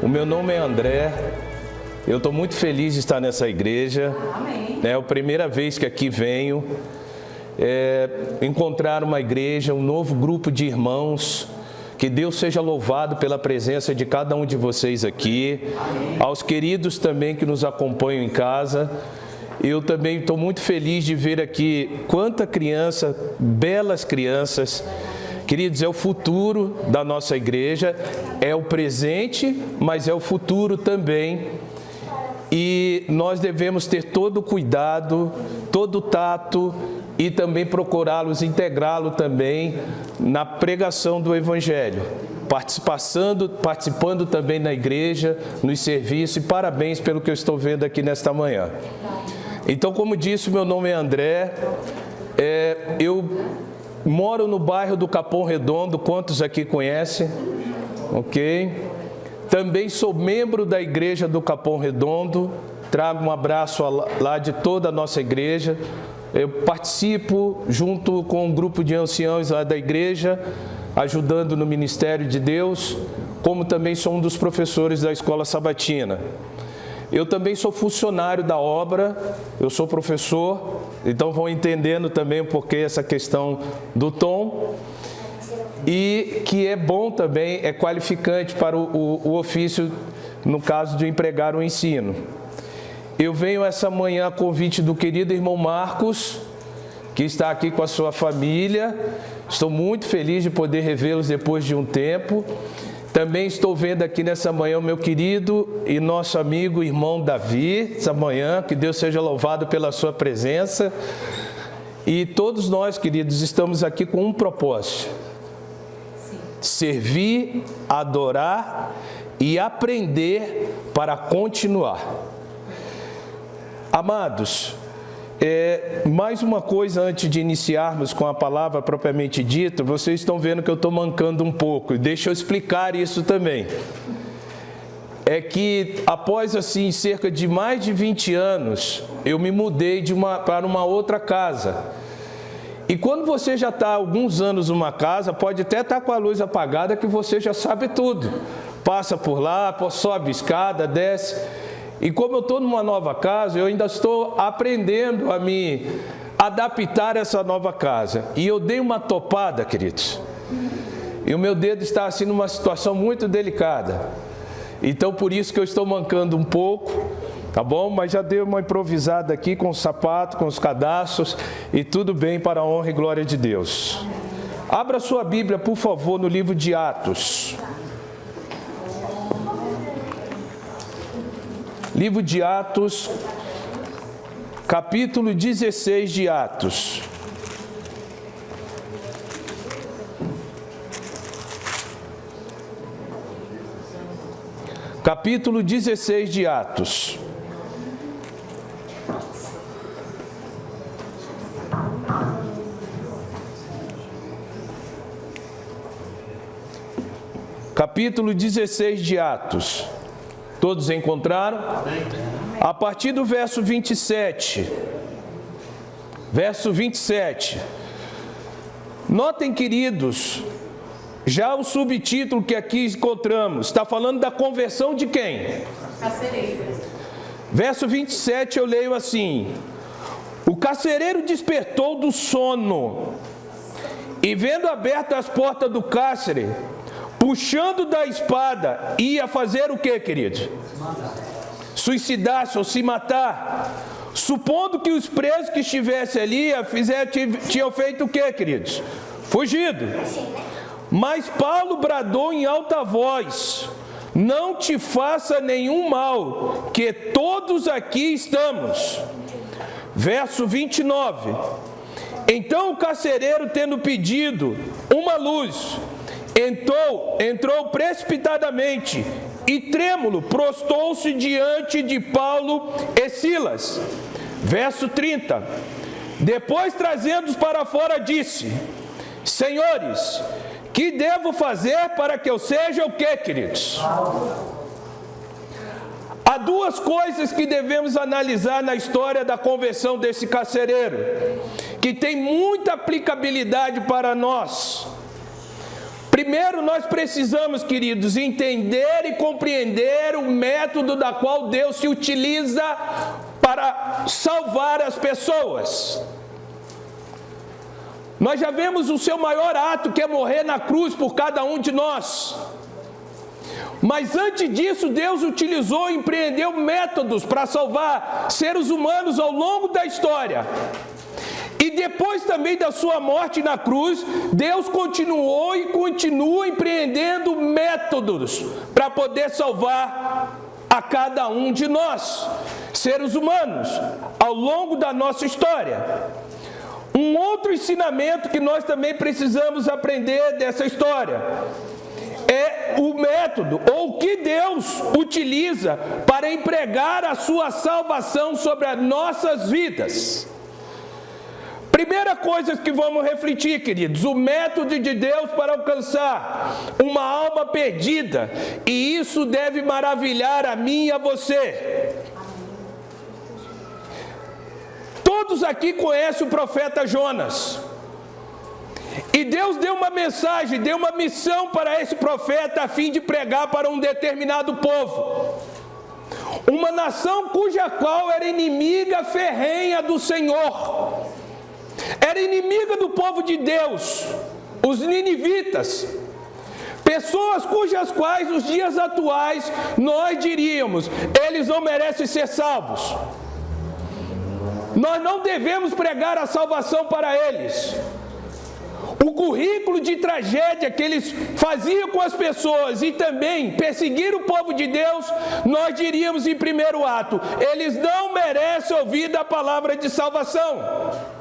O meu nome é André. Eu estou muito feliz de estar nessa igreja. Amém. É a primeira vez que aqui venho. Encontrar uma igreja, um novo grupo de irmãos. Que Deus seja louvado pela presença de cada um de vocês aqui. Amém. Aos queridos também que nos acompanham em casa. Eu também estou muito feliz de ver aqui quanta criança, belas crianças. Queridos, é o futuro da nossa igreja, é o presente, mas é o futuro também. E nós devemos ter todo o cuidado, todo o tato e também procurá-los, integrá-los também na pregação do Evangelho. Participando também na igreja, nos serviços, e parabéns pelo que eu estou vendo aqui nesta manhã. Então, como disse, meu nome é André, eu moro no bairro do Capão Redondo, quantos aqui conhecem? Ok? Também sou membro da igreja do Capão Redondo, trago um abraço lá de toda a nossa igreja. Eu participo junto com um grupo de anciãos lá da igreja, ajudando no ministério de Deus, como também sou um dos professores da escola sabatina. Eu também sou funcionário da obra, eu sou professor, então vão entendendo também o porquê essa questão do tom. E que é bom também, é qualificante para o ofício, no caso de empregar o ensino. Eu venho essa manhã a convite do querido irmão Marcos, que está aqui com a sua família. Estou muito feliz de poder revê-los depois de um tempo. Também estou vendo aqui nessa manhã o meu querido e nosso amigo irmão Davi, essa manhã, que Deus seja louvado pela sua presença. E todos nós, queridos, estamos aqui com um propósito: servir, adorar e aprender para continuar. Amados, mais uma coisa antes de iniciarmos com a palavra propriamente dita, vocês estão vendo que eu estou mancando um pouco, e deixa eu explicar isso também. É que após assim cerca de mais de 20 anos, eu me mudei para uma outra casa. E quando você já está há alguns anos numa casa, pode até estar com a luz apagada que você já sabe tudo. Passa por lá, sobe escada, desce. E como eu estou numa nova casa, eu ainda estou aprendendo a me adaptar a essa nova casa. E eu dei uma topada, queridos. E o meu dedo está assim numa situação muito delicada. Então por isso que eu estou mancando um pouco, tá bom? Mas já dei uma improvisada aqui com o sapato, com os cadastros, e tudo bem para a honra e glória de Deus. Abra sua Bíblia, por favor, no livro de Atos. Livro de Atos, capítulo 16 de Atos. Capítulo 16 de Atos. Capítulo 16 de Atos. Todos encontraram? A partir do verso 27. Verso 27. Notem, queridos, já o subtítulo que aqui encontramos está falando da conversão de quem? Carcereiro. Verso 27 eu leio assim: o carcereiro despertou do sono e, vendo abertas as portas do cárcere, puxando da espada, ia fazer o que, queridos? Suicidar-se ou se matar. Supondo que os presos que estivessem ali tinham feito o que, queridos? Fugido. Mas Paulo bradou em alta voz: não te faça nenhum mal, que todos aqui estamos. Verso 29. Então o carcereiro, tendo pedido uma luz, entrou precipitadamente e, trêmulo, prostou-se diante de Paulo e Silas. Verso 30. Depois, trazendo-os para fora, disse: senhores, que devo fazer para que eu seja o quê, queridos? Há duas coisas que devemos analisar na história da conversão desse carcereiro, que tem muita aplicabilidade para nós. Primeiro, nós precisamos, queridos, entender e compreender o método da qual Deus se utiliza para salvar as pessoas. Nós já vemos o seu maior ato, que é morrer na cruz por cada um de nós. Mas antes disso, Deus utilizou e empreendeu métodos para salvar seres humanos ao longo da história. E depois também da sua morte na cruz, Deus continuou e continua empreendendo métodos para poder salvar a cada um de nós, seres humanos, ao longo da nossa história. Um outro ensinamento que nós também precisamos aprender dessa história é o método, ou o que Deus utiliza para empregar a sua salvação sobre as nossas vidas. Primeira coisa que vamos refletir, queridos, o método de Deus para alcançar uma alma perdida, e isso deve maravilhar a mim e a você. Todos aqui conhecem o profeta Jonas. E Deus deu uma mensagem, deu uma missão para esse profeta a fim de pregar para um determinado povo. Uma nação cuja qual era inimiga ferrenha do Senhor. Era inimiga do povo de Deus, os ninivitas. Pessoas cujas quais nos dias atuais nós diríamos, eles não merecem ser salvos. Nós não devemos pregar a salvação para eles. O currículo de tragédia que eles faziam com as pessoas e também perseguir o povo de Deus, nós diríamos em primeiro ato, eles não merecem ouvir da palavra de salvação.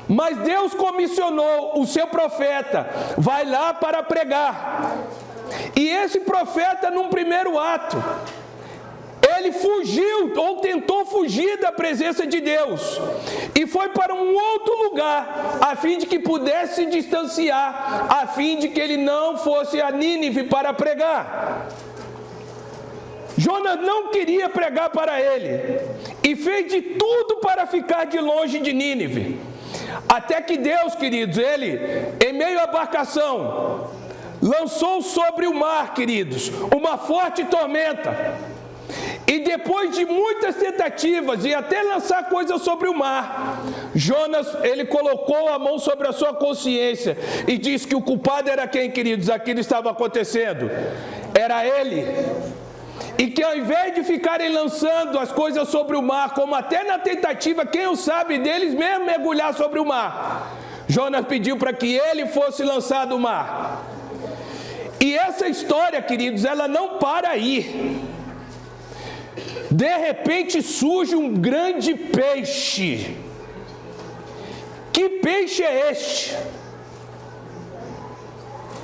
Mas Deus comissionou o seu profeta, vai lá para pregar. E esse profeta, num primeiro ato, ele fugiu ou tentou fugir da presença de Deus e foi para um outro lugar, a fim de que pudesse se distanciar, a fim de que ele não fosse a Nínive para pregar. Jonas não queria pregar para ele e fez de tudo para ficar de longe de Nínive. Até que Deus, queridos, ele, em meio à embarcação, lançou sobre o mar, queridos, uma forte tormenta. E depois de muitas tentativas e até lançar coisas sobre o mar, Jonas, ele colocou a mão sobre a sua consciência e disse que o culpado era quem, queridos? Aquilo estava acontecendo. Era ele. E que ao invés de ficarem lançando as coisas sobre o mar, como até na tentativa, quem o sabe deles mesmo mergulhar sobre o mar, Jonas pediu para que ele fosse lançado no mar. E essa história, queridos, ela não para aí. De repente surge um grande peixe. Que peixe é este?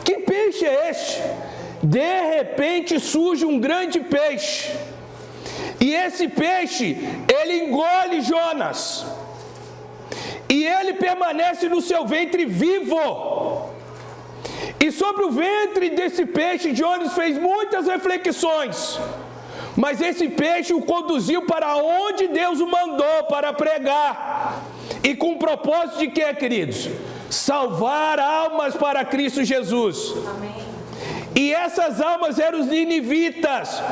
Que peixe é este? De repente surge um grande peixe. E esse peixe, ele engole Jonas. E ele permanece no seu ventre vivo. E sobre o ventre desse peixe, Jonas fez muitas reflexões. Mas esse peixe o conduziu para onde Deus o mandou para pregar. E com o propósito de quê, queridos? Salvar almas para Cristo Jesus. Amém. E essas almas eram os ninivitas.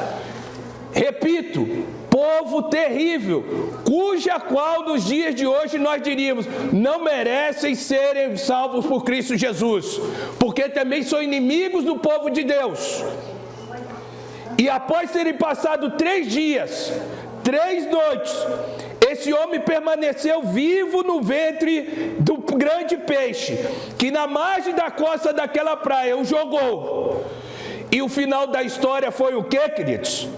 Repito, povo terrível, cuja qual nos dias de hoje nós diríamos, não merecem serem salvos por Cristo Jesus. Porque também são inimigos do povo de Deus. E após terem passado 3 dias, 3 noites, esse homem permaneceu vivo no ventre do grande peixe, que na margem da costa daquela praia o jogou. E o final da história foi o quê, queridos?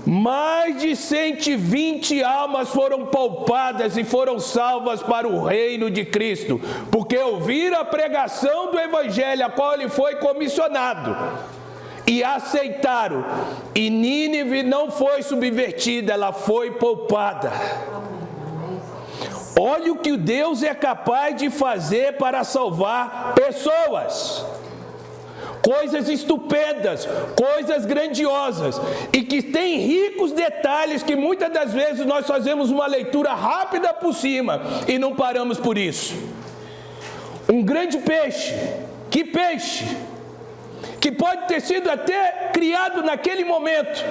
Mais de 120 almas foram poupadas e foram salvas para o reino de Cristo, porque ouviram a pregação do evangelho a qual ele foi comissionado. E aceitaram, e Nínive não foi subvertida, ela foi poupada. Olha o que Deus é capaz de fazer para salvar pessoas. Coisas estupendas, coisas grandiosas, e que tem ricos detalhes que muitas das vezes nós fazemos uma leitura rápida por cima e não paramos por isso. Um grande peixe Que peixe? Que pode ter sido até criado naquele momento,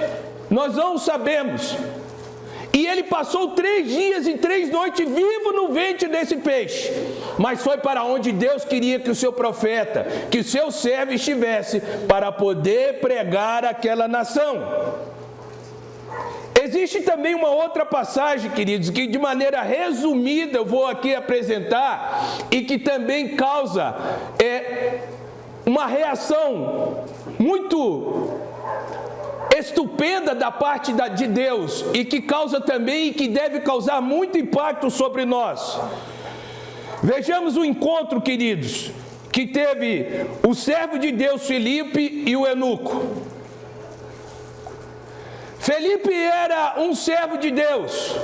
nós não sabemos. E ele passou 3 dias e 3 noites vivo no ventre desse peixe. Mas foi para onde Deus queria que o seu profeta, que o seu servo estivesse, para poder pregar aquela nação. Existe também uma outra passagem, queridos, que de maneira resumida eu vou aqui apresentar e que também causa uma reação muito estupenda da parte de Deus e que causa também e que deve causar muito impacto sobre nós. Vejamos o encontro, queridos, que teve o servo de Deus Filipe e o eunuco. Felipe era um servo de Deus,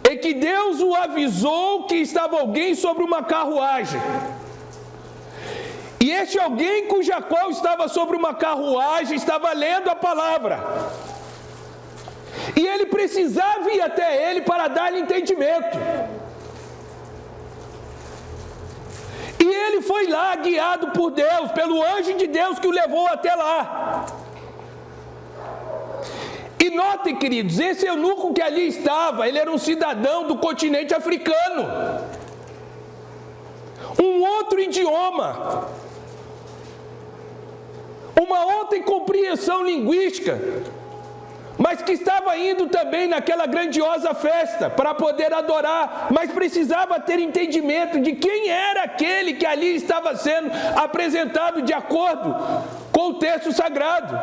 e que Deus o avisou que estava alguém sobre uma carruagem. E este alguém cuja qual estava sobre uma carruagem estava lendo a palavra. E ele precisava ir até ele para dar-lhe entendimento. E ele foi lá guiado por Deus, pelo anjo de Deus que o levou até lá. E notem, queridos, esse eunuco que ali estava, ele era um cidadão do continente africano. Um outro idioma. Uma outra compreensão linguística. Mas que estava indo também naquela grandiosa festa para poder adorar. Mas precisava ter entendimento de quem era aquele que ali estava sendo apresentado de acordo com o texto sagrado.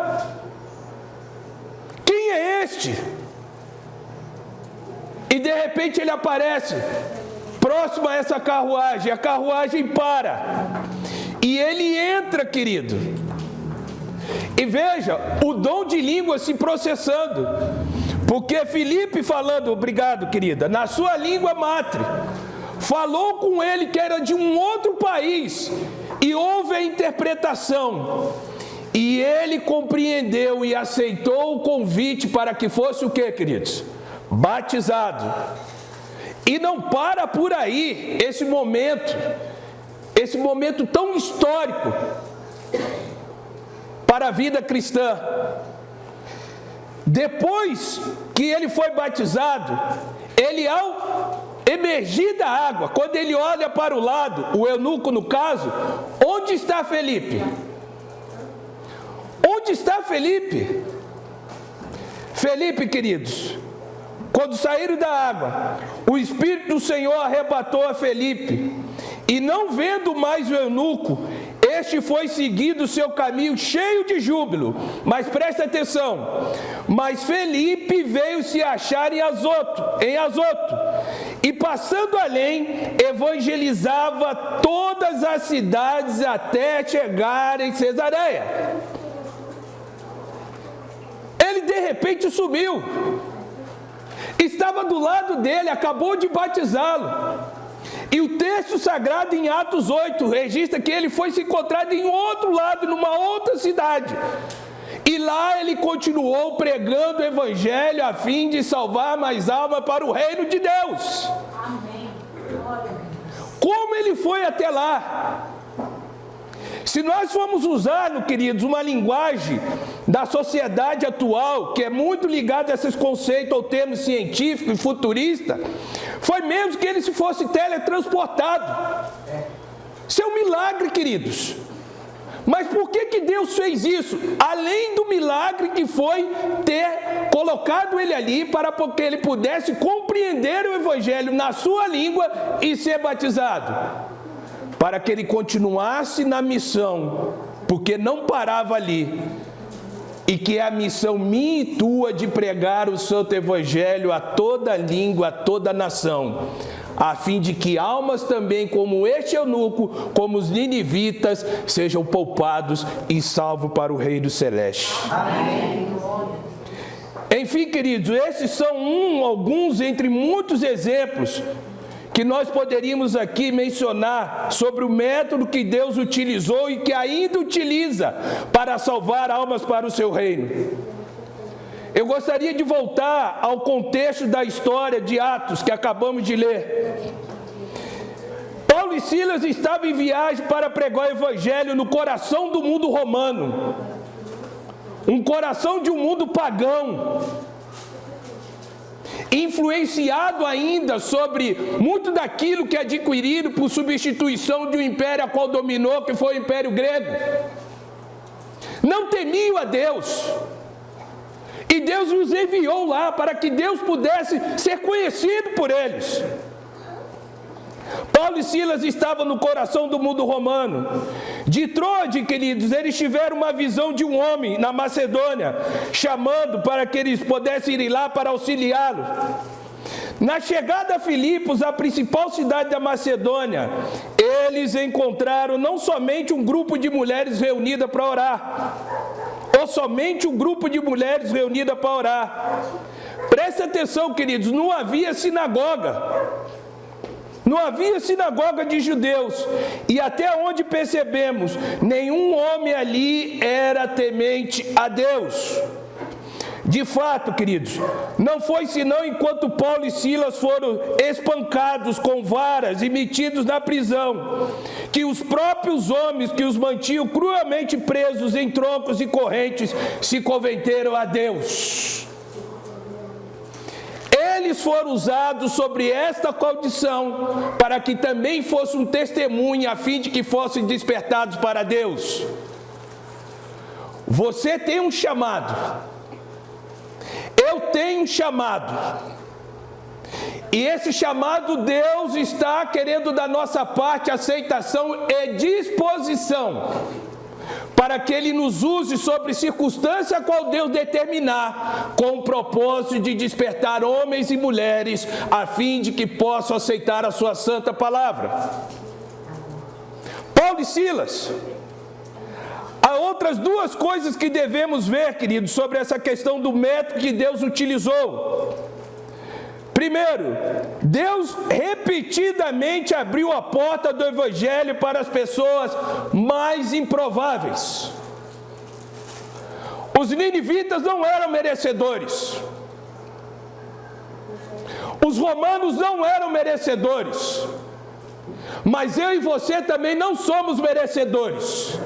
Quem é este? E de repente ele aparece próximo a essa carruagem. A carruagem para. E ele entra, querido. E veja, o dom de língua se processando. Porque Filipe falando, obrigado, querida, na sua língua matre, falou com ele que era de um outro país. E houve a interpretação. E ele compreendeu e aceitou o convite para que fosse o quê, queridos? Batizado. E não para por aí esse momento tão histórico para a vida cristã. Depois que ele foi batizado, ele ao emergir da água, quando ele olha para o lado, o eunuco no caso, onde está Felipe? Onde está Felipe? Felipe, queridos, quando saíram da água, o Espírito do Senhor arrebatou a Felipe, e não vendo mais o eunuco, este foi seguindo o seu caminho cheio de júbilo. Mas presta atenção, mas Felipe veio se achar em Azoto, e passando além, evangelizava todas as cidades até chegar em Cesareia. Ele de repente sumiu. Estava do lado dele, acabou de batizá-lo. E o texto sagrado em Atos 8 registra que ele foi se encontrar em outro lado, numa outra cidade. E lá ele continuou pregando o evangelho a fim de salvar mais alma para o reino de Deus. Amém. Como ele foi até lá? Se nós formos usar, queridos, uma linguagem da sociedade atual, que é muito ligada a esses conceitos ao termo científico e futurista, foi mesmo que ele se fosse teletransportado. Isso é um milagre, queridos. Mas por que Deus fez isso? Além do milagre que foi ter colocado ele ali para que ele pudesse compreender o evangelho na sua língua e ser batizado. Para que ele continuasse na missão, porque não parava ali, e que é a missão minha e tua de pregar o santo evangelho a toda língua, a toda nação, a fim de que almas também como este eunuco, como os ninivitas, sejam poupados e salvos para o reino celeste. Amém. Enfim, queridos, esses são alguns entre muitos exemplos que nós poderíamos aqui mencionar sobre o método que Deus utilizou e que ainda utiliza para salvar almas para o seu reino. Eu gostaria de voltar ao contexto da história de Atos que acabamos de ler. Paulo e Silas estavam em viagem para pregar o evangelho no coração do mundo romano, um coração de um mundo pagão, influenciado ainda sobre muito daquilo que é adquirido por substituição de um império a qual dominou, que foi o Império Grego. Não temiam a Deus, e Deus os enviou lá para que Deus pudesse ser conhecido por eles. Paulo e Silas estavam no coração do mundo romano. De Troade, queridos, eles tiveram uma visão de um homem na Macedônia, chamando para que eles pudessem ir lá para auxiliá-lo. Na chegada a Filipos, a principal cidade da Macedônia, eles encontraram não somente um grupo de mulheres reunidas para orar, ou somente um grupo de mulheres reunidas para orar. Preste atenção, queridos, não havia sinagoga. Não havia sinagoga de judeus, e até onde percebemos, nenhum homem ali era temente a Deus. De fato, queridos, não foi senão enquanto Paulo e Silas foram espancados com varas e metidos na prisão, que os próprios homens que os mantinham cruelmente presos em troncos e correntes se converteram a Deus. Eles foram usados sobre esta condição para que também fosse um testemunho, a fim de que fossem despertados para Deus. Você tem um chamado. Eu tenho um chamado. E esse chamado Deus está querendo da nossa parte aceitação e disposição, para que Ele nos use sobre circunstância a qual Deus determinar, com o propósito de despertar homens e mulheres, a fim de que possam aceitar a sua santa palavra. Paulo e Silas. Há outras duas coisas que devemos ver, queridos, sobre essa questão do método que Deus utilizou. Primeiro, Deus repetidamente abriu a porta do evangelho para as pessoas mais improváveis. Os ninivitas não eram merecedores. Os romanos não eram merecedores. Mas eu e você também não somos merecedores.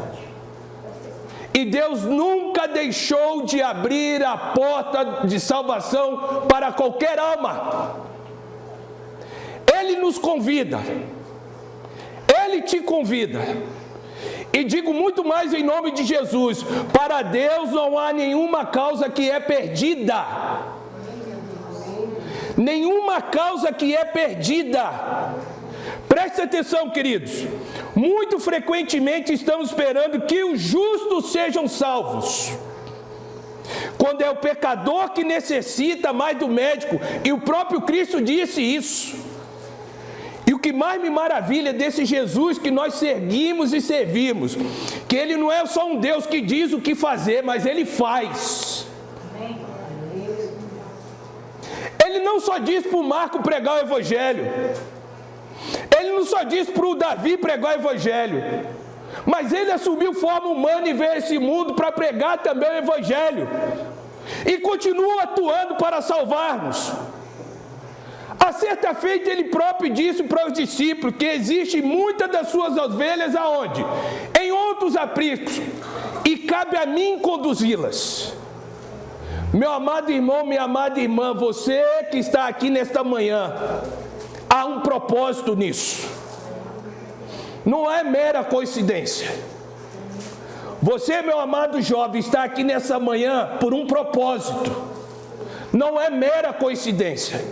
E Deus nunca deixou de abrir a porta de salvação para qualquer alma. Ele nos convida. Ele te convida. E digo muito mais em nome de Jesus: para Deus não há nenhuma causa que é perdida. Nenhuma causa que é perdida. Preste atenção, queridos. Muito frequentemente estamos esperando que os justos sejam salvos, quando é o pecador que necessita mais do médico, e o próprio Cristo disse isso. E o que mais me maravilha desse Jesus que nós seguimos e servimos, que Ele não é só um Deus que diz o que fazer, mas Ele faz. Ele não só diz para o Marco pregar o Evangelho, Ele não só diz para o Davi pregar o Evangelho, mas Ele assumiu forma humana e veio a esse mundo para pregar também o Evangelho, e continua atuando para salvar-nos. A certa feita Ele próprio disse para os discípulos que existem muitas das suas ovelhas aonde? Em outros apriscos, e cabe a mim conduzi-las. Meu amado irmão, minha amada irmã, você que está aqui nesta manhã, há um propósito nisso. Não é mera coincidência. Você, meu amado jovem, está aqui nessa manhã por um propósito. Não é mera coincidência.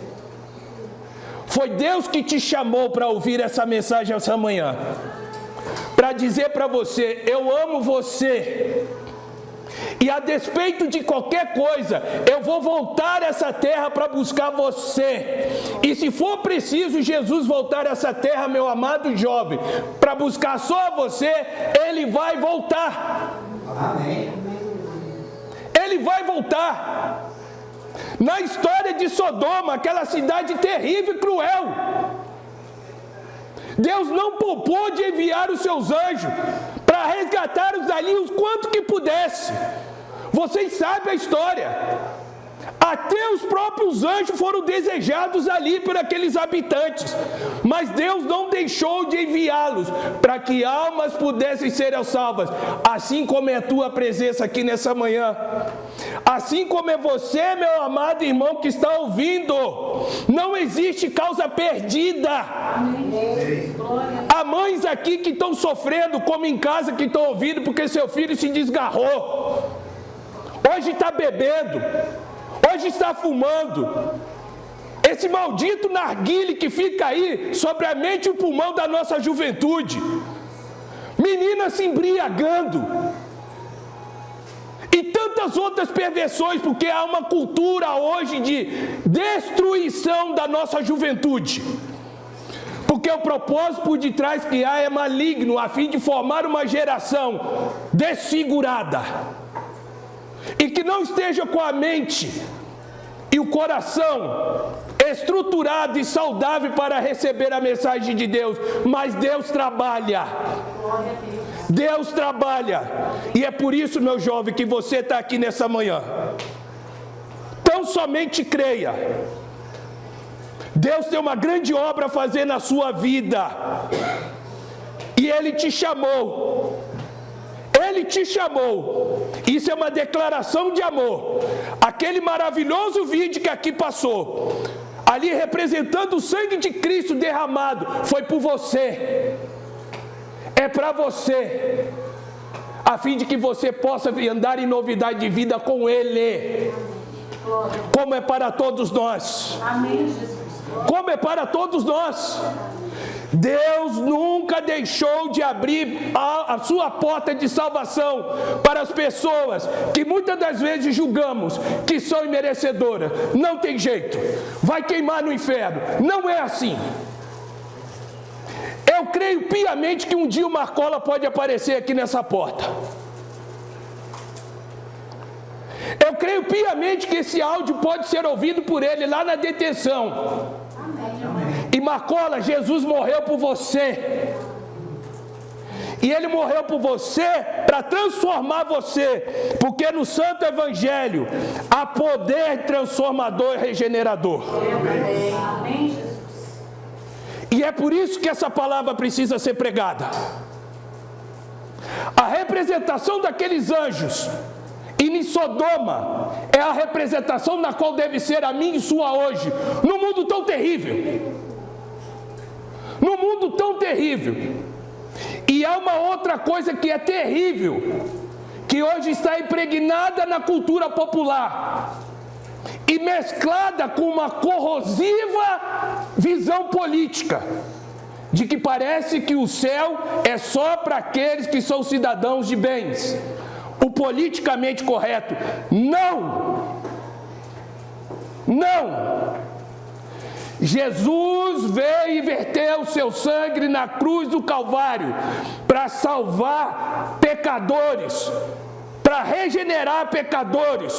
Foi Deus que te chamou para ouvir essa mensagem essa manhã, para dizer para você: eu amo você. E a despeito de qualquer coisa, eu vou voltar a essa terra para buscar você. E se for preciso Jesus voltar a essa terra, meu amado jovem, para buscar só você, Ele vai voltar. Amém. Ele vai voltar. Na história de Sodoma, aquela cidade terrível e cruel, Deus não poupou de enviar os seus anjos para resgatar os ali o quanto que pudesse. Vocês sabem a história. Até os próprios anjos foram desejados ali por aqueles habitantes, mas Deus não deixou de enviá-los para que almas pudessem ser salvas, assim como é a tua presença aqui nessa manhã, assim como é você, meu amado irmão que está ouvindo. Não existe causa perdida. Há mães aqui que estão sofrendo, como em casa, que estão ouvindo porque seu filho se desgarrou, hoje está bebendo, hoje está fumando. Esse maldito narguile que fica aí sobre a mente e o pulmão da nossa juventude. Meninas se embriagando. E tantas outras perversões, porque há uma cultura hoje de destruição da nossa juventude. Porque o propósito por detrás que há é maligno, a fim de formar uma geração desfigurada. E que não esteja com a mente e o coração estruturado e saudável para receber a mensagem de Deus. Mas Deus trabalha. Deus trabalha. E é por isso, meu jovem, que você está aqui nessa manhã. Tão somente creia. Deus tem uma grande obra a fazer na sua vida. E Ele te chamou. Ele te chamou. Isso é uma declaração de amor. Aquele maravilhoso vídeo que aqui passou, ali representando o sangue de Cristo derramado, foi por você. É para você, a fim de que você possa andar em novidade de vida com Ele, como é para todos nós. Amém, Jesus. Como é para todos nós. Deus nunca deixou de abrir a sua porta de salvação para as pessoas que muitas das vezes julgamos que são imerecedoras. Não tem jeito, vai queimar no inferno. Não é assim. Eu creio piamente que um dia o Marcola pode aparecer aqui nessa porta. Eu creio piamente que esse áudio pode ser ouvido por ele lá na detenção. E Marcola, Jesus morreu por você. E Ele morreu por você para transformar você. Porque no Santo Evangelho há poder transformador e regenerador. Amém, Jesus. E é por isso que essa palavra precisa ser pregada. A representação daqueles anjos em Sodoma é a representação na qual deve ser a minha e sua hoje, num mundo tão terrível. Num mundo tão terrível. E há uma outra coisa que é terrível, que hoje está impregnada na cultura popular e mesclada com uma corrosiva visão política, de que parece que o céu é só para aqueles que são cidadãos de bens. O politicamente correto. Não! Não! Jesus veio e verteu o seu sangue na cruz do Calvário para salvar pecadores, para regenerar pecadores,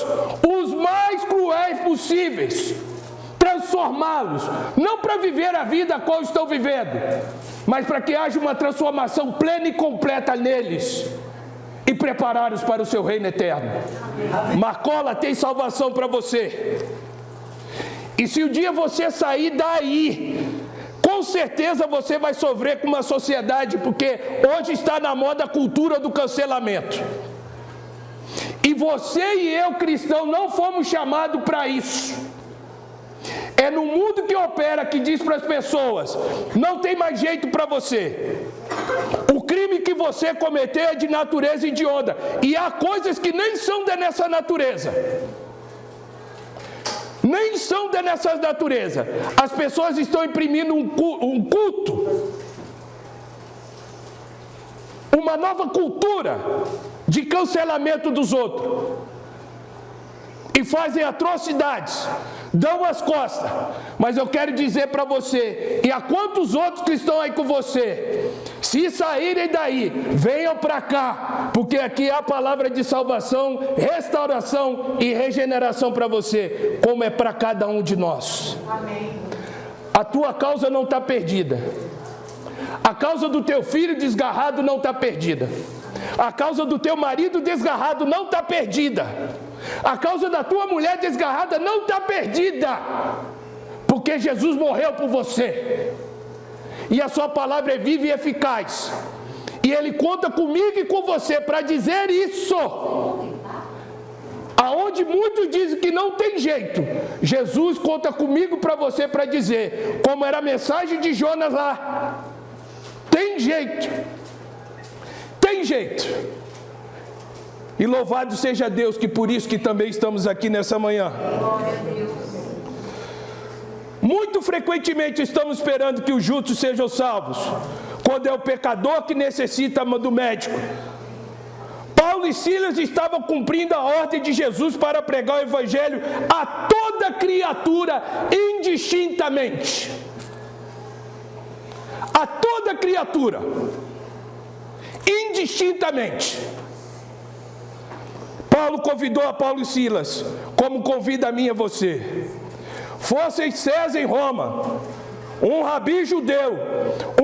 os mais cruéis possíveis, transformá-los, não para viver a vida a qual estão vivendo, mas para que haja uma transformação plena e completa neles e prepará-los para o seu reino eterno. Marcola, tem salvação para você. E se um dia você sair daí, com certeza você vai sofrer com uma sociedade, porque hoje está na moda a cultura do cancelamento. E você e eu, cristão, não fomos chamados para isso. É no mundo que opera que diz para as pessoas: não tem mais jeito para você. O crime que você cometeu é de natureza hedionda. E há coisas que nem são dessa natureza. Nem são dessa natureza. As pessoas estão imprimindo um culto, uma nova cultura de cancelamento dos outros, e fazem atrocidades, dão as costas. Mas eu quero dizer para você, e a quantos outros que estão aí com você, se saírem daí, venham para cá, porque aqui há a palavra de salvação, restauração e regeneração para você, como é para cada um de nós. Amém. A tua causa não está perdida. A causa do teu filho desgarrado não está perdida. A causa do teu marido desgarrado não está perdida. A causa da tua mulher desgarrada não está perdida. Porque Jesus morreu por você. E a sua palavra é viva e eficaz. E Ele conta comigo e com você para dizer isso. Aonde muitos dizem que não tem jeito, Jesus conta comigo para você para dizer, como era a mensagem de Jonas lá. Tem jeito. Tem jeito. E louvado seja Deus, que por isso que também estamos aqui nessa manhã. Muito frequentemente estamos esperando que os justos sejam salvos, quando é o pecador que necessita do médico. Paulo e Silas estavam cumprindo a ordem de Jesus para pregar o evangelho a toda criatura indistintamente. A toda criatura indistintamente. Paulo convidou a Paulo e Silas, como convida a mim e a você. Fossem César em Roma, um rabi judeu,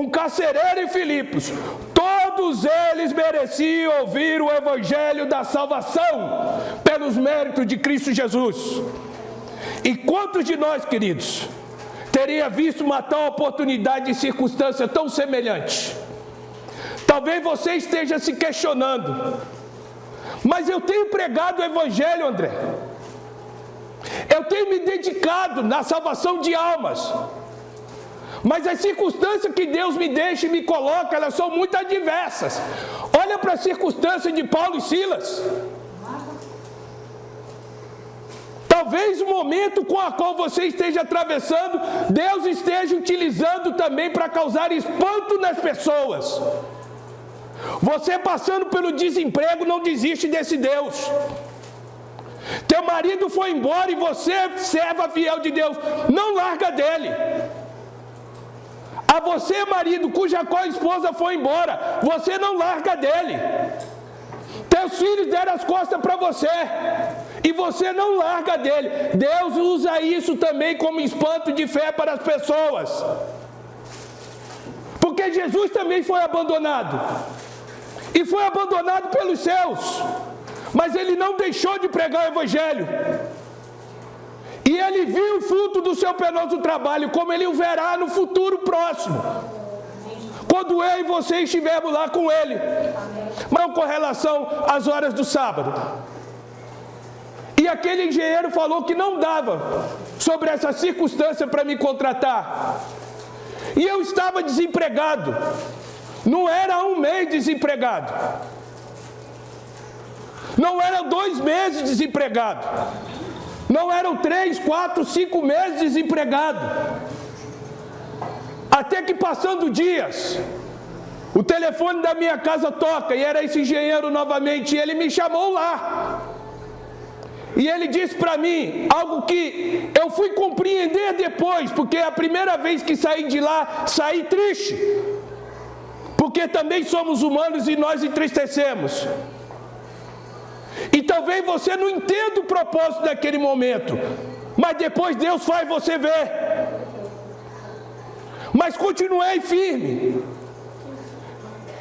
um carcereiro em Filipos, todos eles mereciam ouvir o evangelho da salvação pelos méritos de Cristo Jesus. E quantos de nós, queridos, teria visto uma tal oportunidade e circunstância tão semelhante? Talvez você esteja se questionando, mas eu tenho pregado o evangelho, André. Eu tenho me dedicado na salvação de almas. Mas as circunstâncias que Deus me deixa e me coloca, elas são muito adversas. Olha para a circunstância de Paulo e Silas. Talvez o momento com o qual você esteja atravessando, Deus esteja utilizando também para causar espanto nas pessoas. Você passando pelo desemprego, não desiste desse Deus. Teu marido foi embora e você, serva fiel de Deus, não larga dele. A você, marido, cuja qual esposa foi embora, você não larga dele. Teus filhos deram as costas para você e você não larga dele. Deus usa isso também como espanto de fé para as pessoas. Porque Jesus também foi abandonado. E foi abandonado pelos seus. Mas ele não deixou de pregar o evangelho. E ele viu o fruto do seu penoso trabalho, como ele o verá no futuro próximo, quando eu e você estivermos lá com ele. Mas com relação às horas do sábado, e aquele engenheiro falou que não dava sobre essa circunstância para me contratar, e eu estava desempregado. Não era um mês desempregado, não eram 2 meses desempregado, não eram 3, 4, 5 meses desempregado. Até que passando dias, o telefone da minha casa toca e era esse engenheiro novamente, e ele me chamou lá. E ele disse para mim algo que eu fui compreender depois, porque a primeira vez que saí de lá, saí triste, porque também somos humanos e nós entristecemos. E talvez você não entenda o propósito daquele momento, mas depois Deus faz você ver. Mas continuei firme.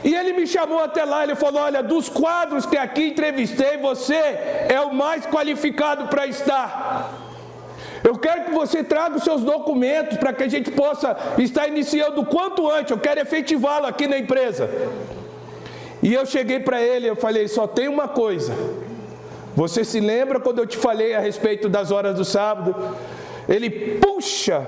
E ele me chamou até lá, ele falou: olha, dos quadros que aqui entrevistei, você é o mais qualificado para estar. Eu quero que você traga os seus documentos para que a gente possa estar iniciando o quanto antes. Eu quero efetivá-lo aqui na empresa. E eu cheguei para ele, eu falei: só tem uma coisa. Você se lembra quando eu te falei a respeito das horas do sábado? Ele: puxa,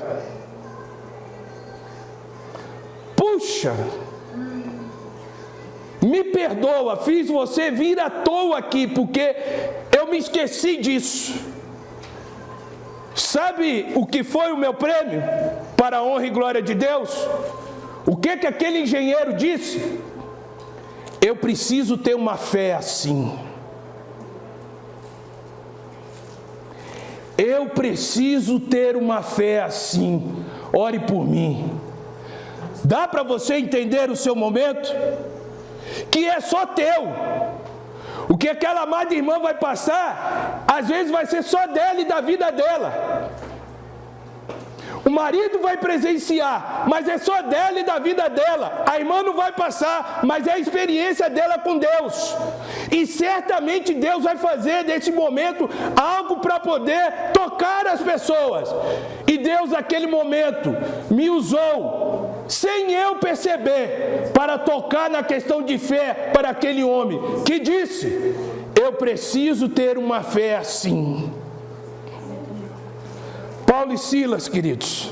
me perdoa, fiz você vir à toa aqui, porque eu me esqueci disso. Sabe o que foi o meu prêmio para a honra e glória de Deus? O que aquele engenheiro disse? Eu preciso ter uma fé assim. Eu preciso ter uma fé assim. Ore por mim. Dá para você entender o seu momento? Que é só teu. O que aquela amada irmã vai passar, às vezes vai ser só dela e da vida dela. marido vai presenciar, mas é só dela e da vida dela. A irmã não vai passar, mas é a experiência dela com Deus. E certamente Deus vai fazer desse momento algo para poder tocar as pessoas. E Deus, naquele momento, me usou, sem eu perceber, para tocar na questão de fé para aquele homem que disse: eu preciso ter uma fé assim. Paulo e Silas, queridos,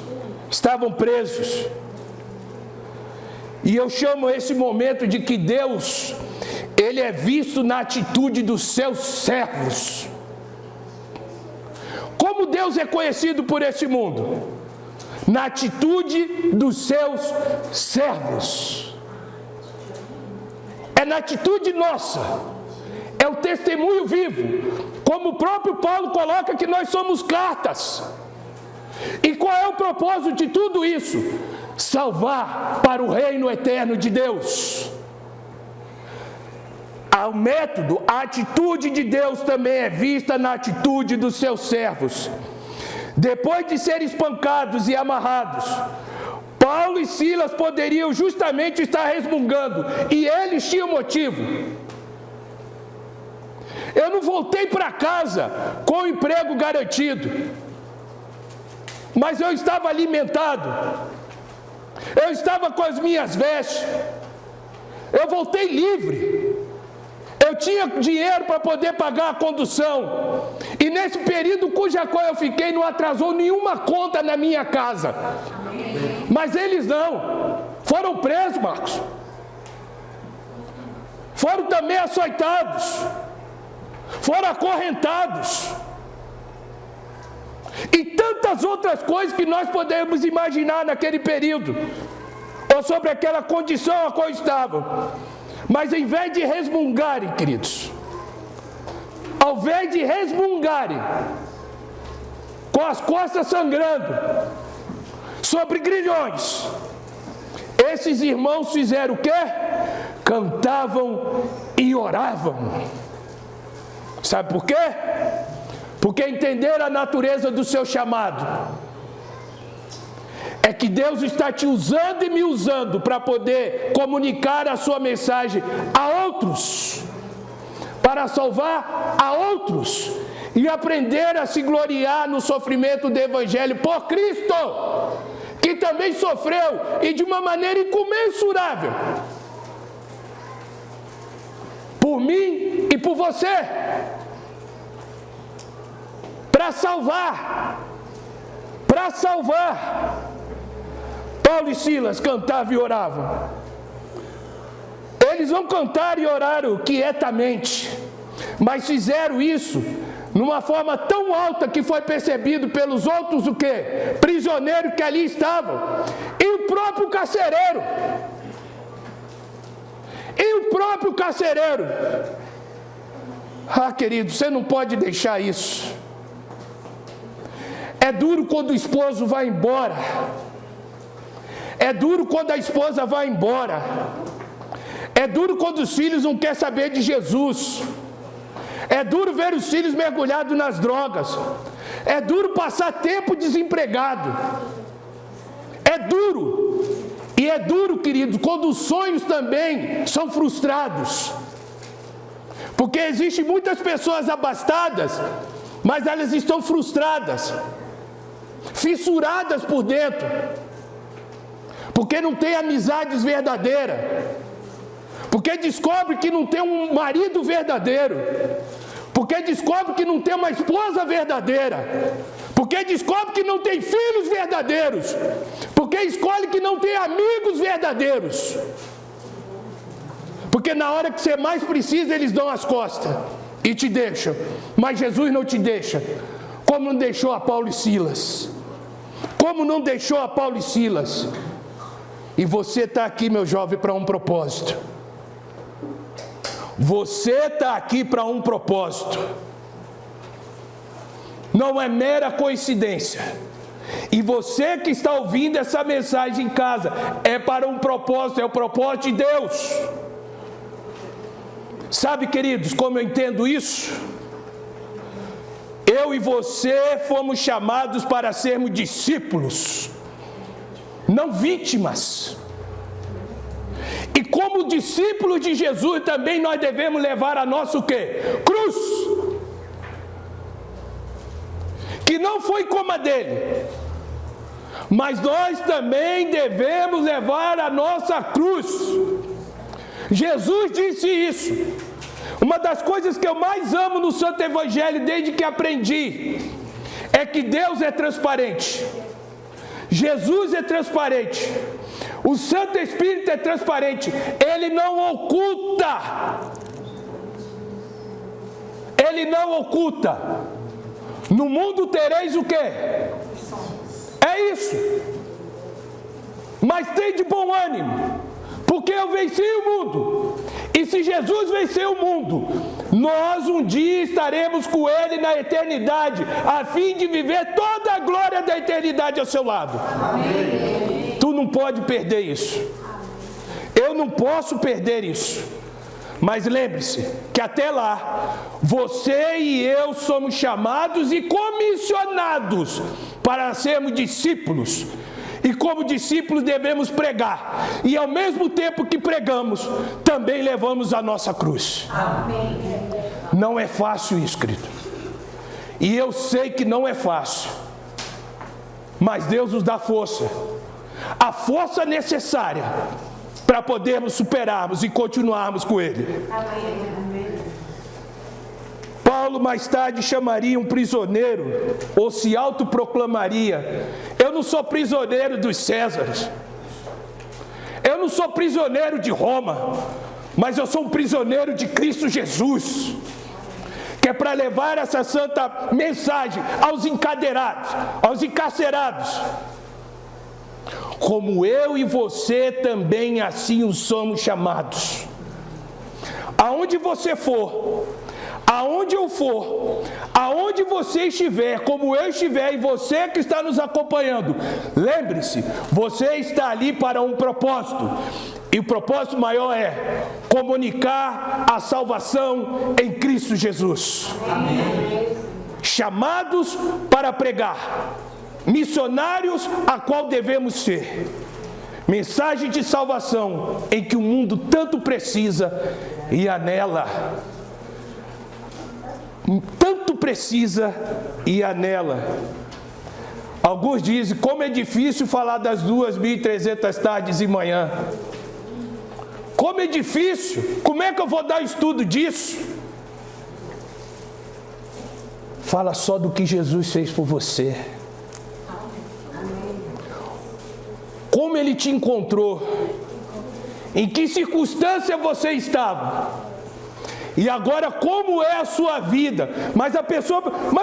estavam presos. E eu chamo esse momento de que Deus, Ele é visto na atitude dos seus servos. Como Deus é conhecido por este mundo? Na atitude dos seus servos. É na atitude nossa. É o testemunho vivo. Como o próprio Paulo coloca que nós somos cartas. E qual é o propósito de tudo isso? Salvar para o reino eterno de Deus. O método, a atitude de Deus também é vista na atitude dos seus servos. Depois de serem espancados e amarrados, Paulo e Silas poderiam justamente estar resmungando, e eles tinham motivo. Eu não voltei para casa com o emprego garantido, mas eu estava alimentado, eu estava com as minhas vestes, eu voltei livre, eu tinha dinheiro para poder pagar a condução, e nesse período cuja qual eu fiquei não atrasou nenhuma conta na minha casa. Mas eles não, foram presos, Marcos, foram também açoitados, foram acorrentados, e tantas outras coisas que nós podemos imaginar naquele período, ou sobre aquela condição a qual estavam. Mas em vez de resmungarem, queridos, ao invés de resmungarem, com as costas sangrando, sobre grilhões, esses irmãos fizeram o quê? Cantavam e oravam. Sabe por quê? Porque entenderam a natureza do seu chamado. É que Deus está te usando e me usando para poder comunicar a sua mensagem a outros, para salvar a outros e aprender a se gloriar no sofrimento do Evangelho por Cristo, que também sofreu e de uma maneira incomensurável por mim e por você, para salvar. Paulo e Silas cantavam e oravam. Eles vão cantar e orar quietamente, mas fizeram isso numa forma tão alta que foi percebido pelos outros o quê? Prisioneiros que ali estavam, e o próprio carcereiro. Ah, querido, você não pode deixar isso. É duro quando o esposo vai embora. É duro quando a esposa vai embora. É duro quando os filhos não querem saber de Jesus. É duro ver os filhos mergulhados nas drogas. É duro passar tempo desempregado. É duro. E é duro, querido, quando os sonhos também são frustrados. Porque existem muitas pessoas abastadas, mas elas estão frustradas, fissuradas por dentro, porque não tem amizades verdadeiras, porque descobre que não tem um marido verdadeiro, porque descobre que não tem uma esposa verdadeira, porque descobre que não tem filhos verdadeiros, porque escolhe que não tem amigos verdadeiros, porque na hora que você mais precisa eles dão as costas e te deixam, mas Jesus não te deixa, como não deixou a Paulo e Silas. E você está aqui, meu jovem, para um propósito. Não é mera coincidência. E você que está ouvindo essa mensagem em casa, é para um propósito, é o propósito de Deus. Sabe, queridos, como eu entendo isso? Eu e você fomos chamados para sermos discípulos. não vítimas. E como discípulos de Jesus também nós devemos levar a nossa o quê? Cruz. Que não foi como a dele, mas nós também devemos levar a nossa cruz. Jesus disse isso. Uma das coisas que eu mais amo no Santo Evangelho, desde que aprendi, é que Deus é transparente. Jesus é transparente. O Santo Espírito é transparente. Ele não oculta. Ele não oculta. No mundo tereis o quê? É isso. Mas tem de bom ânimo, porque eu venci o mundo. E se Jesus venceu o mundo, nós um dia estaremos com Ele na eternidade, a fim de viver toda a glória da eternidade ao seu lado. Amém. Tu não pode perder isso. Eu não posso perder isso. Mas lembre-se que até lá, você e eu somos chamados e comissionados para sermos discípulos. E como discípulos devemos pregar. E ao mesmo tempo que pregamos, também levamos a nossa cruz. Amém. Não é fácil isso, querido. E eu sei que não é fácil. Mas Deus nos dá força. A força necessária para podermos superarmos e continuarmos com Ele. Amém. Paulo mais tarde chamaria um prisioneiro, ou se autoproclamaria: eu não sou prisioneiro dos Césares, eu não sou prisioneiro de Roma, mas eu sou um prisioneiro de Cristo Jesus, que é para levar essa santa mensagem aos encadeirados, aos encarcerados. Como eu e você também assim o somos chamados. Aonde você for, aonde eu for, aonde você estiver, como eu estiver e você que está nos acompanhando, lembre-se, você está ali para um propósito. E o propósito maior é comunicar a salvação em Cristo Jesus. Amém. Chamados para pregar. Missionários a qual devemos ser. Mensagem de salvação em que o mundo tanto precisa e anela. Tanto precisa e anela. Alguns dizem: como é difícil falar das 2.300 tardes e manhã. Como é difícil. Como é que eu vou dar estudo disso? Fala só do que Jesus fez por você. Como Ele te encontrou, em que circunstância você estava, e agora como é a sua vida. Mas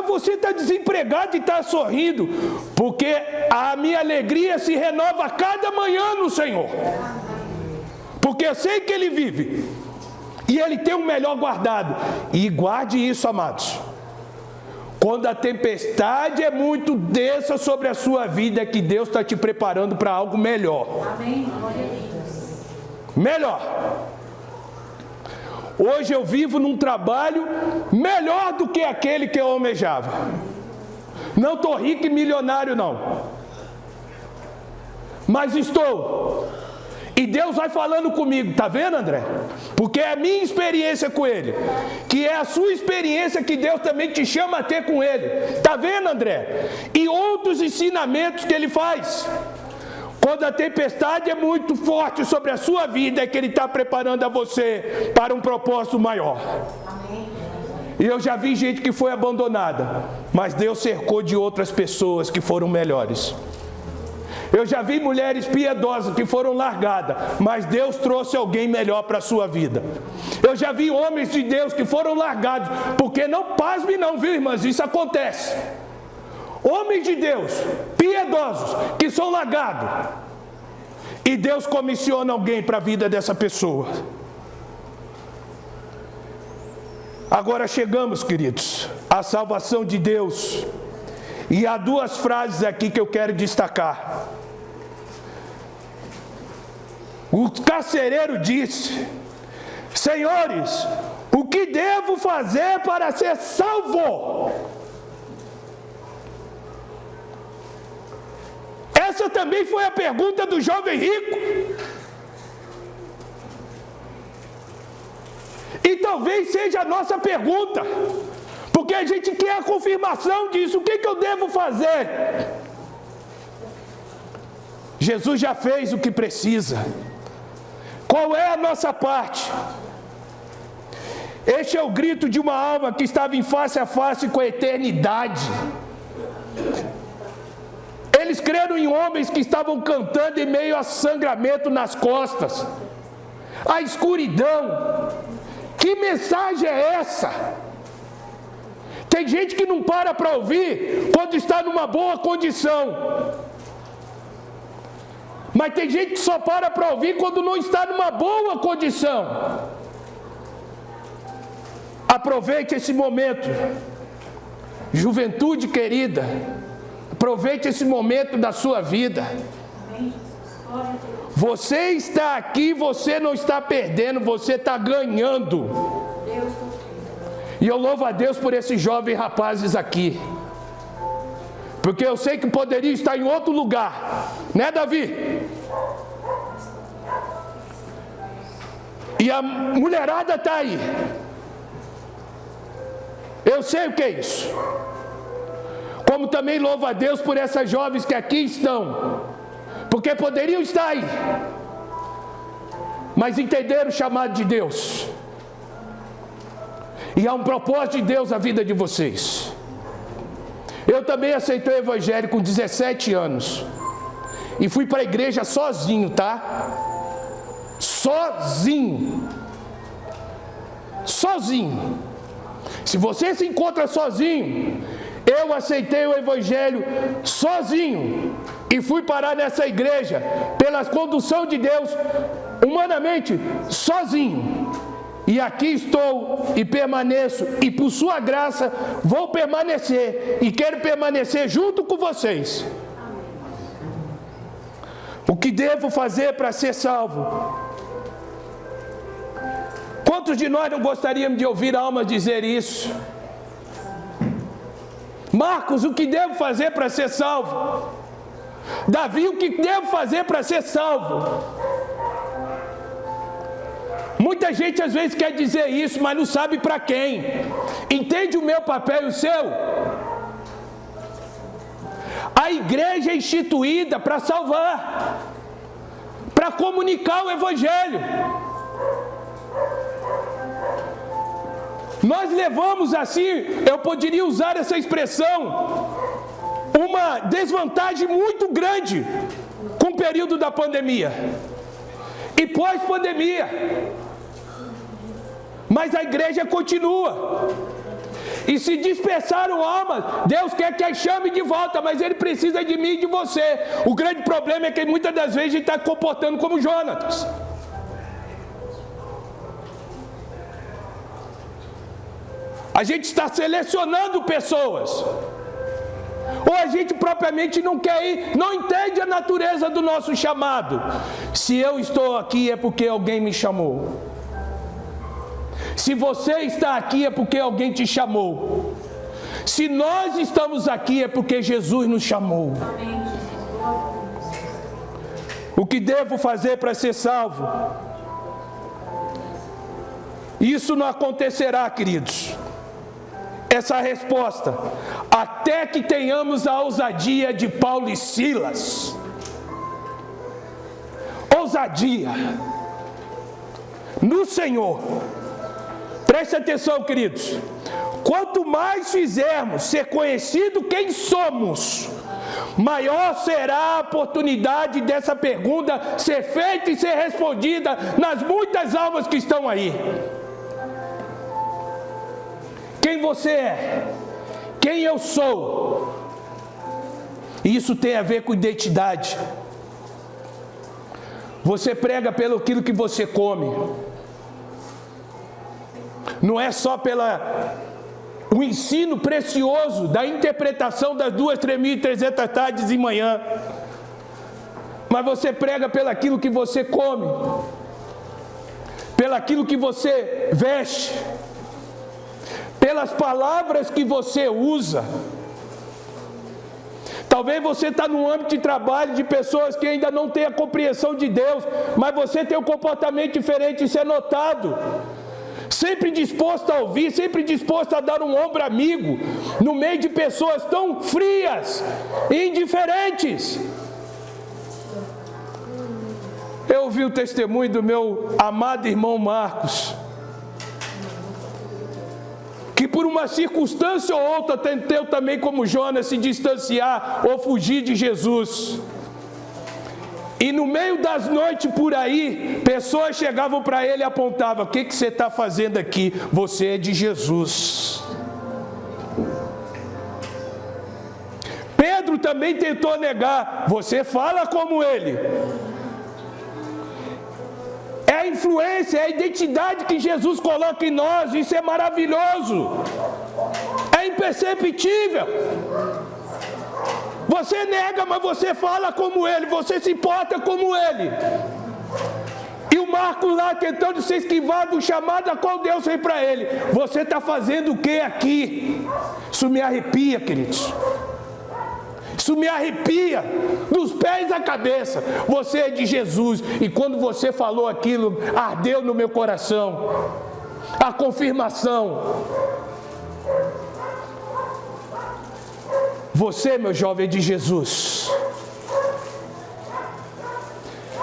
você está desempregado e está sorrindo, porque a minha alegria se renova a cada manhã no Senhor, porque eu sei que Ele vive, e Ele tem o melhor guardado. E guarde isso, amados. Quando a tempestade é muito densa sobre a sua vida, é que Deus está te preparando para algo melhor. Amém. Melhor. Hoje eu vivo num trabalho melhor do que aquele que eu almejava. Não estou rico e milionário, não. Mas estou. E Deus vai falando comigo, tá vendo, André? Porque é a minha experiência com Ele, que é a sua experiência que Deus também te chama a ter com Ele. Tá vendo, André? E outros ensinamentos que Ele faz. Quando a tempestade é muito forte sobre a sua vida, é que Ele está preparando a você para um propósito maior. E eu já vi gente que foi abandonada, mas Deus cercou de outras pessoas que foram melhores. Eu já vi mulheres piedosas que foram largadas, mas Deus trouxe alguém melhor para a sua vida. Eu já vi homens de Deus que foram largados, porque não pasme não, viu, irmãs? Isso acontece. Homens de Deus, piedosos, que são largados. E Deus comissiona alguém para a vida dessa pessoa. Agora chegamos, queridos, à salvação de Deus. E há duas frases aqui que eu quero destacar. O carcereiro disse: Senhores, o que devo fazer para ser salvo? É Essa também foi a pergunta do jovem rico. E talvez seja a nossa pergunta, porque a gente quer a confirmação disso. O que eu devo fazer? Jesus já fez o que precisa. Qual é a nossa parte? Este é o grito de uma alma que estava em face a face com a eternidade. Eles creram em homens que estavam cantando em meio a sangramento nas costas, a escuridão. Que mensagem é essa? Tem gente que não para ouvir quando está numa boa condição. Mas tem gente que só para ouvir quando não está numa boa condição. Aproveite esse momento, juventude querida, aproveite esse momento da sua vida. Você está aqui, você não está perdendo, você está ganhando. E eu louvo a Deus por esses jovens rapazes aqui, porque eu sei que poderiam estar em outro lugar, né, Davi? E a mulherada está aí. Eu sei o que é isso. Como também louvo a Deus por essas jovens que aqui estão, porque poderiam estar aí, mas entenderam o chamado de Deus. E há um propósito de Deus na vida de vocês. Eu também aceitei o Evangelho com 17 anos. E fui para a igreja sozinho, tá? Sozinho. Sozinho. Se você se encontra sozinho, eu aceitei o Evangelho sozinho. E fui parar nessa igreja, pela condução de Deus, humanamente, sozinho. E aqui estou e permaneço, e por sua graça vou permanecer, e quero permanecer junto com vocês. O que devo fazer para ser salvo? Quantos de nós não gostaríamos de ouvir almas dizer isso? Marcos, o que devo fazer para ser salvo? Davi, o que devo fazer para ser salvo? Muita gente às vezes quer dizer isso, mas não sabe para quem. Entende o meu papel e o seu? A igreja é instituída para salvar, para comunicar o Evangelho. Nós levamos assim, eu poderia usar essa expressão, uma desvantagem muito grande com o período da pandemia e pós-pandemia. Mas a igreja continua. E se dispersaram almas, Deus quer que as chame de volta, mas Ele precisa de mim e de você. O grande problema é que muitas das vezes a gente está comportando como Jonatas. A gente está selecionando pessoas. Ou a gente propriamente não quer ir, não entende a natureza do nosso chamado. Se eu estou aqui é porque alguém me chamou. Se você está aqui é porque alguém te chamou. Se nós estamos aqui é porque Jesus nos chamou. O que devo fazer para ser salvo? Isso não acontecerá, queridos. Essa resposta, até que tenhamos a ousadia de Paulo e Silas. Ousadia no Senhor. Preste atenção, queridos. Quanto mais fizermos ser conhecido quem somos, maior será a oportunidade dessa pergunta ser feita e ser respondida nas muitas almas que estão aí. Quem você é? Quem eu sou? E isso tem a ver com identidade. Você prega pelo aquilo que você come. Não é só o ensino precioso da interpretação das 2.300 tardes e manhã. Mas você prega pelo aquilo que você come. Pelo aquilo que você veste. Pelas palavras que você usa. Talvez você está no âmbito de trabalho de pessoas que ainda não têm a compreensão de Deus, mas você tem um comportamento diferente, isso é notado. Sempre disposto a ouvir, sempre disposto a dar um ombro amigo, no meio de pessoas tão frias e indiferentes. Eu ouvi o testemunho do meu amado irmão Marcos, que por uma circunstância ou outra tentou também, como Jonas, se distanciar ou fugir de Jesus. E no meio das noites por aí, pessoas chegavam para ele e apontavam: o que você está fazendo aqui? Você é de Jesus. Pedro também tentou negar: você fala como ele. É a influência, é a identidade que Jesus coloca em nós, isso é maravilhoso. É imperceptível. Você nega, mas você fala como ele, você se porta como ele. E o Marcos lá tentando se esquivar do chamado a qual Deus fez para ele. Você está fazendo o que aqui? Isso me arrepia, queridos. Isso me arrepia, dos pés à cabeça. Você é de Jesus. E quando você falou aquilo, ardeu no meu coração a confirmação. Você, meu jovem, é de Jesus.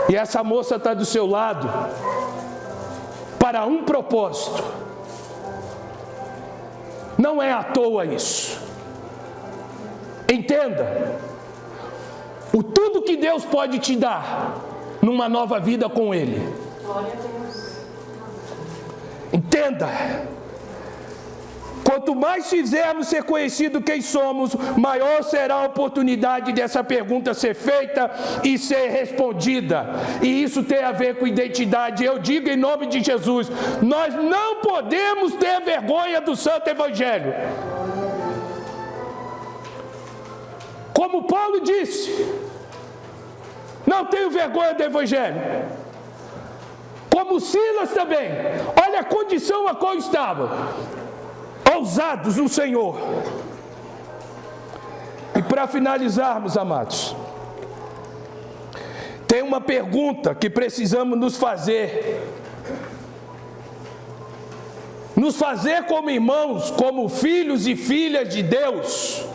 E essa moça está do seu lado para um propósito. Não é à toa isso. Entenda. O tudo que Deus pode te dar numa nova vida com Ele. Entenda. Quanto mais fizermos ser conhecido quem somos, maior será a oportunidade dessa pergunta ser feita e ser respondida. E isso tem a ver com identidade. Eu digo em nome de Jesus, nós não podemos ter vergonha do Santo Evangelho. Como Paulo disse, não tenho vergonha do Evangelho. Como Silas também. Olha a condição a qual estava. Ousados no Senhor. E para finalizarmos, amados, tem uma pergunta que precisamos nos fazer. Nos fazer como irmãos, como filhos e filhas de Deus.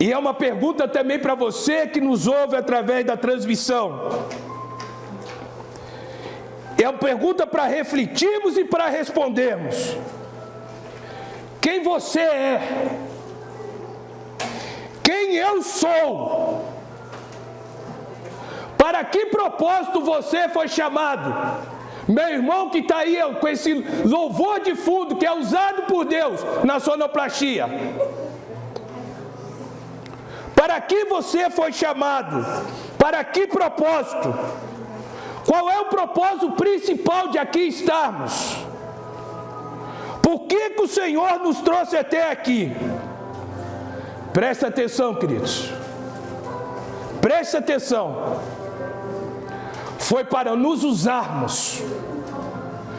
E é uma pergunta também para você que nos ouve através da transmissão. É uma pergunta para refletirmos e para respondermos. Quem você é? Quem eu sou? Para que propósito você foi chamado? Meu irmão que está aí com esse louvor de fundo que é usado por Deus na sonoplastia. Para que você foi chamado? Para que propósito? Qual é o propósito principal de aqui estarmos? Por que o Senhor nos trouxe até aqui? Presta atenção, queridos. Presta atenção. Foi para nos usarmos,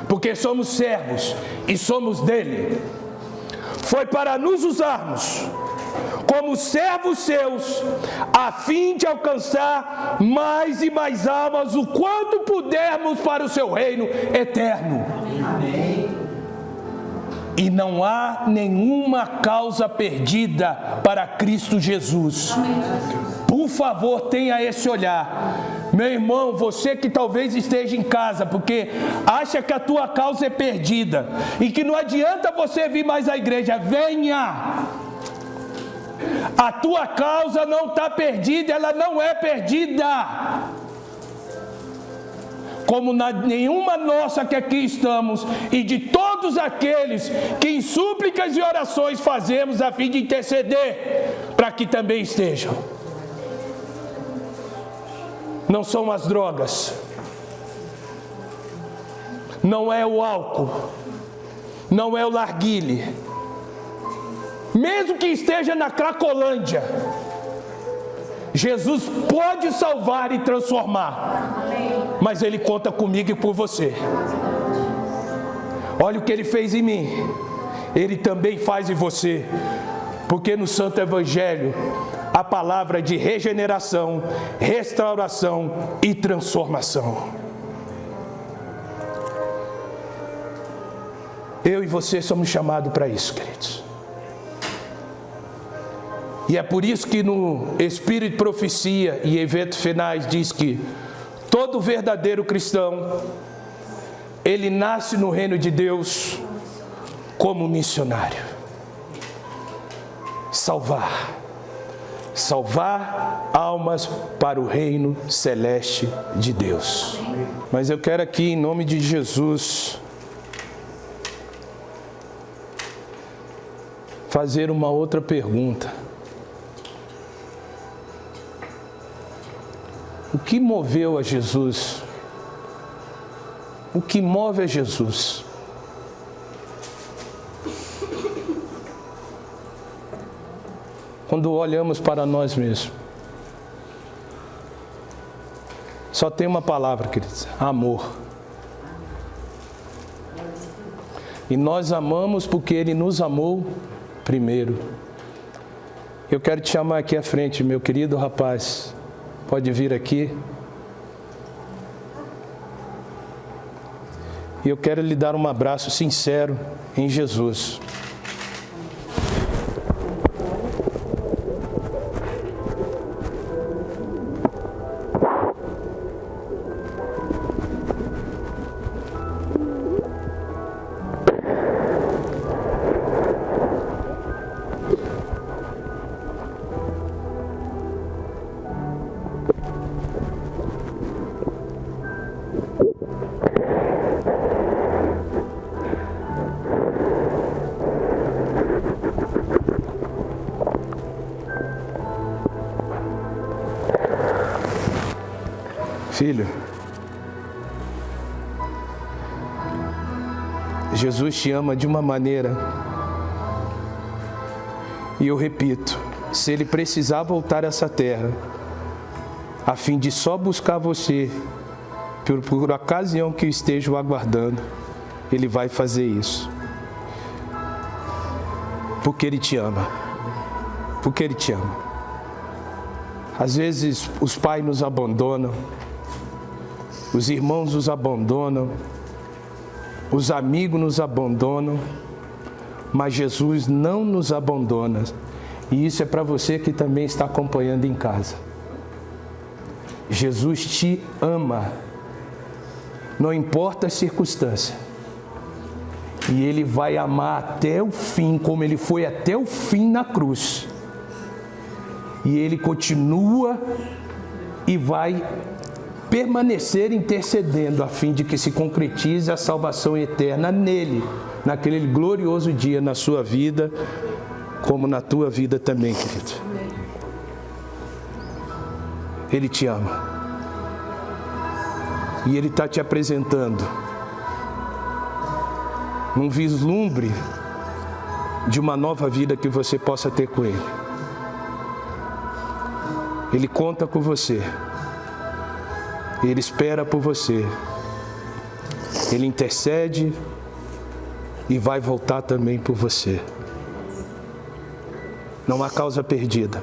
porque somos servos e somos dele. Foi para nos usarmos como servos seus, a fim de alcançar mais e mais almas, o quanto pudermos para o seu reino eterno. Amém. E não há nenhuma causa perdida para Cristo Jesus. Por favor, tenha esse olhar. Meu irmão, você que talvez esteja em casa, porque acha que a tua causa é perdida, e que não adianta você vir mais à igreja, venha! A tua causa não está perdida, ela não é perdida. Como nenhuma nossa que aqui estamos, e de todos aqueles que em súplicas e orações fazemos a fim de interceder, para que também estejam. Não são as drogas, não é o álcool, não é o narguile, mesmo que esteja na Cracolândia, Jesus pode salvar e transformar, mas Ele conta comigo e por você. Olha o que Ele fez em mim, Ele também faz em você. Porque no Santo Evangelho, a palavra de regeneração, restauração e transformação. Eu e você somos chamados para isso, queridos. E é por isso que no Espírito de Profecia e Eventos Finais diz que todo verdadeiro cristão, ele nasce no reino de Deus como missionário. Salvar almas para o reino celeste de Deus. Mas eu quero aqui, em nome de Jesus, fazer uma outra pergunta. O que moveu a Jesus? O que move a Jesus? Quando olhamos para nós mesmos, só tem uma palavra, queridos: amor. E nós amamos porque Ele nos amou primeiro. Eu quero te chamar aqui à frente, meu querido rapaz. Pode vir aqui. E eu quero lhe dar um abraço sincero em Jesus. Filho, Jesus te ama de uma maneira, e eu repito, se Ele precisar voltar a essa terra, a fim de só buscar você, por ocasião que esteja o aguardando, Ele vai fazer isso. Porque Ele te ama. Porque Ele te ama. Às vezes os pais nos abandonam, os irmãos nos abandonam, os amigos nos abandonam, mas Jesus não nos abandona. E isso é para você que também está acompanhando em casa. Jesus te ama, não importa a circunstância. E Ele vai amar até o fim, como Ele foi até o fim na cruz. E Ele continua e vai permanecer intercedendo a fim de que se concretize a salvação eterna nele, naquele glorioso dia na sua vida, como na tua vida também, querido. Ele te ama. E Ele está te apresentando um vislumbre de uma nova vida que você possa ter com Ele. Ele conta com você. Ele espera por você. Ele intercede e vai voltar também por você. Não há causa perdida.